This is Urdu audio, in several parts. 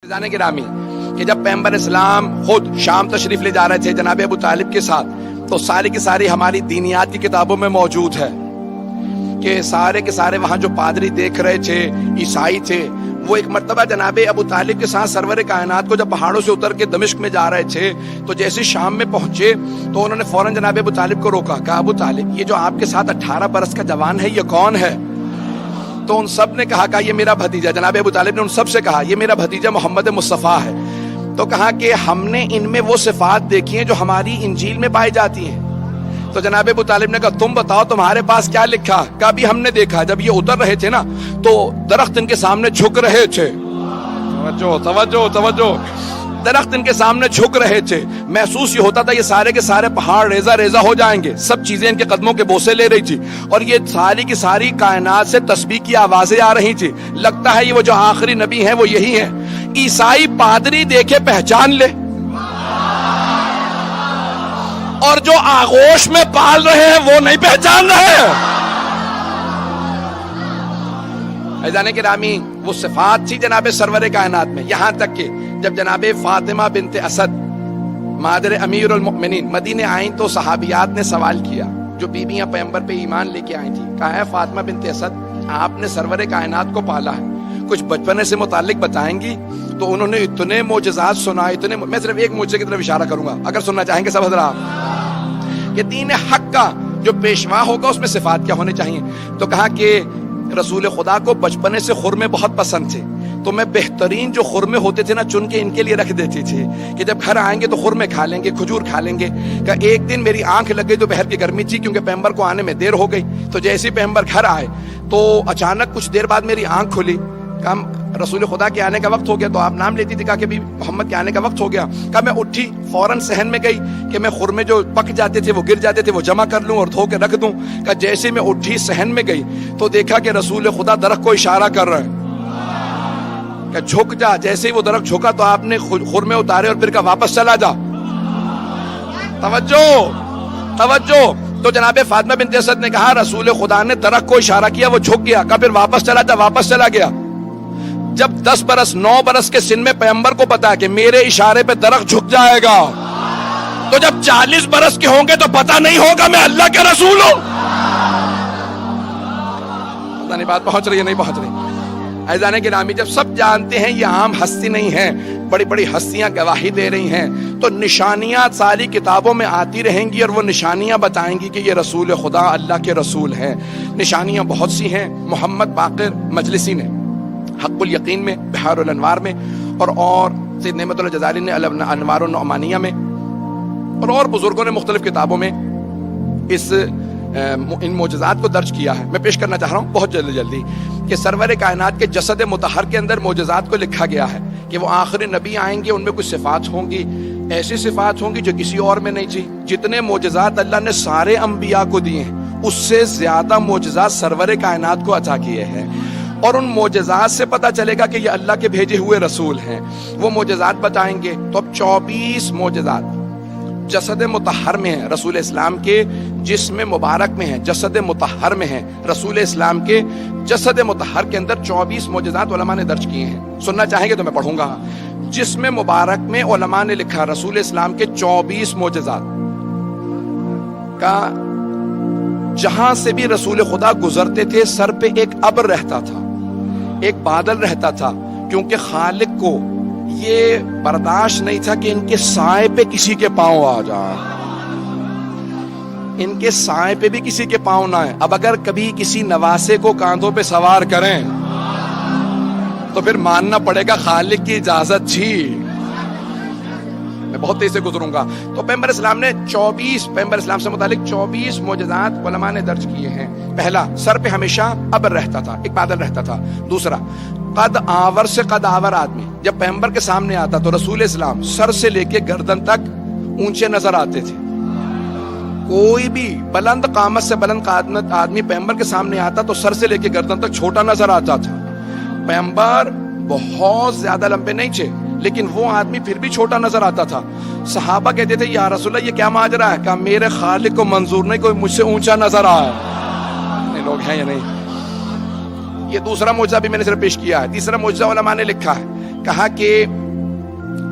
جانے گرامی کہ جب پیغمبر اسلام خود شام تشریف لے جا رہے تھے جناب ابو طالب کے ساتھ، تو ساری کی ساری ہماری دینیات کی کتابوں میں موجود ہے کہ سارے کے سارے وہاں جو پادری دیکھ رہے تھے، عیسائی تھے، وہ ایک مرتبہ جناب ابو طالب کے ساتھ سرور کائنات کو جب پہاڑوں سے اتر کے دمشق میں جا رہے تھے، تو جیسے شام میں پہنچے تو انہوں نے فوراً جناب ابو طالب کو روکا، کہا ابو طالب یہ جو آپ کے ساتھ 18 برس کا جوان ہے یہ کون ہے؟ تو ان سب نے کہا کہ یہ میرا بھتیجا، جناب ابو طالب نے ان سب سے کہا یہ میرا بھتیجا محمد مصطفیٰ ہے۔ تو کہا کہ ہم نے ان میں وہ صفات دیکھی ہیں جو ہماری انجیل میں پائی جاتی ہیں۔ تو جناب ابو طالب نے کہا تم بتاؤ تمہارے پاس کیا لکھا؟ کہا بھی ہم نے دیکھا جب یہ اتر رہے تھے نا تو درخت ان کے سامنے جھک رہے تھے۔ توجہ توجہ توجہ، درخت ان کے سامنے جھک رہے تھے، محسوس یہ ہوتا تھا یہ سارے کے سارے پہاڑ ریزہ ریزہ ہو جائیں گے، سب چیزیں ان کے قدموں کے بوسے لے رہی تھی، اور یہ ساری کی ساری کائنات سے تسبیح کی آوازیں آ رہی تھی۔ لگتا ہے یہ وہ جو آخری نبی ہیں وہ یہی ہیں۔ عیسائی پادری دیکھے پہچان لے، اور جو آغوش میں پال رہے ہیں وہ نہیں پہچان رہے ہیں۔ عزیزان گرامی، وہ صفات تھی جناب سرور کائنات میں، یہاں تک کہ جب جناب فاطمہ بنت اسد مادر امیر المؤمنین مدینے آئیں تو صحابیات نے سوال کیا، جو بیویاں پیغمبر پہ ایمان لے کے آئی تھی، کہا ہے فاطمہ بنت اسد آپ نے سرور کائنات کو پالا ہے، کچھ بچپنے سے متعلق بتائیں گی؟ تو انہوں نے اتنے معجزات سنائے، میں صرف ایک معجزے کی طرف اشارہ کروں گا اگر سننا چاہیں گے سب حضرات، کہ دین حق کا جو پیشوا ہوگا اس میں صفات کیا ہونے چاہیے۔ تو کہا کہ رسول خدا کو بچپنے سے خرمے بہت پسند تھے، تو میں بہترین جو خرمے ہوتے تھے نا چن کے ان کے لیے رکھ دیتی تھی کہ جب گھر آئیں گے تو خرمے کھا لیں گے، کھجور کھا لیں گے۔ کہ ایک دن میری آنکھ لگ گئی، دوپہر کی گرمی تھی کیونکہ پیغمبر کو آنے میں دیر ہو گئی، تو جیسے پیغمبر گھر آئے تو اچانک کچھ دیر بعد میری آنکھ کھلی، کہا رسول خدا کے آنے کا وقت ہو گیا، تو آپ نام لیتی تھی، کہا کہ بھی محمد کے آنے کا وقت ہو گیا۔ کہا میں اٹھی فوراً صحن میں گئی کہ میں خرمے جو پک جاتے تھے وہ گر جاتے تھے وہ جمع کر لوں اور دھو کے رکھ دوں۔ کہا جیسے میں اٹھی صحن میں گئی تو دیکھا کہ رسول خدا درخت کو اشارہ کر رہے ہیں کہ جھک جا، جیسے ہی وہ درخت جھکا تو آپ نے خرمے اتارے اور پھر کہا واپس چلا جا۔ توجہ توجہ، تو جناب فاطمہ بنت اسد نے کہا رسول خدا نے درخت کو اشارہ کیا، وہ جھک گیا، کہا پھر واپس چلا جا، واپس چلا گیا۔ جب 10 برس 9 برس کے سن میں پیغمبر کو پتا کہ میرے اشارے پہ درخت جھک جائے گا، تو جب 40 برس کے ہوں گے تو پتا نہیں ہوگا میں اللہ کے رسول ہوں۔ پتہ نہیں بات پہنچ رہی ہے نہیں پہنچ رہی؟ عزیزان گرامی، جب سب جانتے ہیں یہ عام ہستی نہیں ہے، بڑی بڑی ہستیاں گواہی دے رہی ہیں، تو نشانیاں ساری کتابوں میں آتی رہیں گی اور وہ نشانیاں بتائیں گی کہ یہ رسول خدا اللہ کے رسول ہیں۔ نشانیاں بہت سی ہیں۔ محمد باقر مجلسی نے حق الیقین میں، بحار الانوار میں، اور سید نعمت اللہ جزائری نے انوار النعمانیہ میں، اور بزرگوں نے مختلف کتابوں میں ان معجزات کو درج کیا ہے۔ میں پیش کرنا چاہ رہا ہوں بہت جلدی کہ سرور کائنات کے جسد مطہر کے اندر معجزات کو لکھا گیا ہے کہ وہ آخری نبی آئیں گے، ان میں کچھ صفات ہوں گی، ایسی صفات ہوں گی جو کسی اور میں نہیں تھی۔ جتنے معجزات اللہ نے سارے انبیاء کو دیے ہیں اس سے زیادہ معجزات سرور کائنات کو عطا کیے ہیں، اور ان معجزات سے پتہ چلے گا کہ یہ اللہ کے بھیجے ہوئے رسول ہیں۔ وہ معجزات بتائیں گے۔ تو اب 24 معجزات جسد مطہر میں ہیں، رسول اسلام کے جسم مبارک میں ہیں، جسد مطہر میں ہیں، رسول اسلام کے جسد مطہر کے اندر 24 معجزات علماء نے درج کیے ہیں۔ سننا چاہیں گے تو میں پڑھوں گا۔ جسم مبارک میں علماء نے لکھا رسول اسلام کے 24 معجزات کا، جہاں سے بھی رسول خدا گزرتے تھے سر پہ ایک ابر رہتا تھا، ایک بادل رہتا تھا، کیونکہ خالق کو یہ برداشت نہیں تھا کہ ان کے سائے پہ کسی کے پاؤں آ جائے، ان کے سائے پہ بھی کسی کے پاؤں نہ آئے۔ اب اگر کبھی کسی نواسے کو کاندھوں پہ سوار کریں تو پھر ماننا پڑے گا خالق کی اجازت تھی۔ میں بہت تیز سے گزروں گا۔ تو پیغمبر اسلام نے پیغمبر اسلام سے متعلق 24 معجزات علماء نے درج کیے ہیں۔ پہلا، سر پہ ہمیشہ ابر رہتا تھا، ایک بادل رہتا تھا۔ دوسرا، قد آور سے قد آور آدمی جب پیغمبر کے سامنے آتا تو رسول اسلام سر سے لے کے گردن تک اونچے نظر آتے تھے۔ کوئی بھی بلند قامت سے بلند قامت آدمی پیغمبر کے سامنے آتا تو سر سے لے کے گردن تک چھوٹا نظر آتا تھا۔ پیغمبر بہت زیادہ لمبے نہیں تھے لیکن وہ آدمی پھر بھی چھوٹا نظر آتا تھا۔ صحابہ کہتے تھے یا رسول اللہ یہ کیا ماجرا ہے؟ کہا میرے خالق کو منظور نہیں کوئی مجھ سے اونچا نظر آئے۔ لوگ ہیں یا نہیں؟ یہ دوسرا معجزہ بھی میں نے صرف پیش کیا ہے۔ تیسرا معجزہ علماء نے لکھا ہے کہا کہ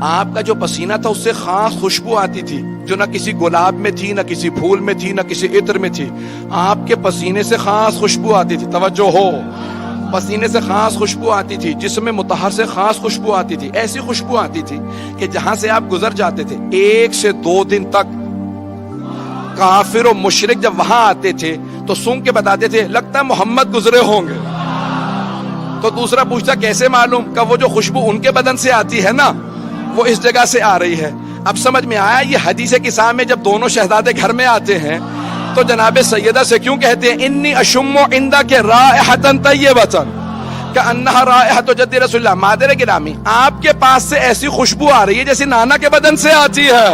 آپ کا جو پسینہ تھا اس سے خاص خوشبو آتی تھی جو نہ کسی گلاب میں تھی، نہ کسی پھول میں تھی، نہ کسی عطر میں تھی. آپ کے پسینے سے خاص خوشبو آتی تھی. توجہ ہو، پسینے سے خاص خوشبو آتی تھی، جسم مطہر سے خاص خوشبو آتی تھی. ایسی خوشبو آتی تھی کہ جہاں سے آپ گزر جاتے تھے 1 سے 2 دن تک کافر و مشرک جب وہاں آتے تھے تو سونگ کے بتاتے تھے لگتا ہے محمد گزرے ہوں گے. تو دوسرا پوچھتا کیسے معلوم؟ کہ وہ جو خوشبو ان کے بدن سے آتی ہے نا وہ اس جگہ سے آ رہی ہے. اب سمجھ میں آیا یہ حدیث کساء میں جب دونوں شہزادے گھر میں آتے ہیں تو جناب سیدہ سے کیوں کہتے ہیں انی اشم عندک رائحۃ طیبۃ کأنہا رائحۃ جد رسول اللہ. مادر گرامی آپ کے پاس سے ایسی خوشبو آ رہی ہے جیسے نانا کے بدن سے آتی ہے.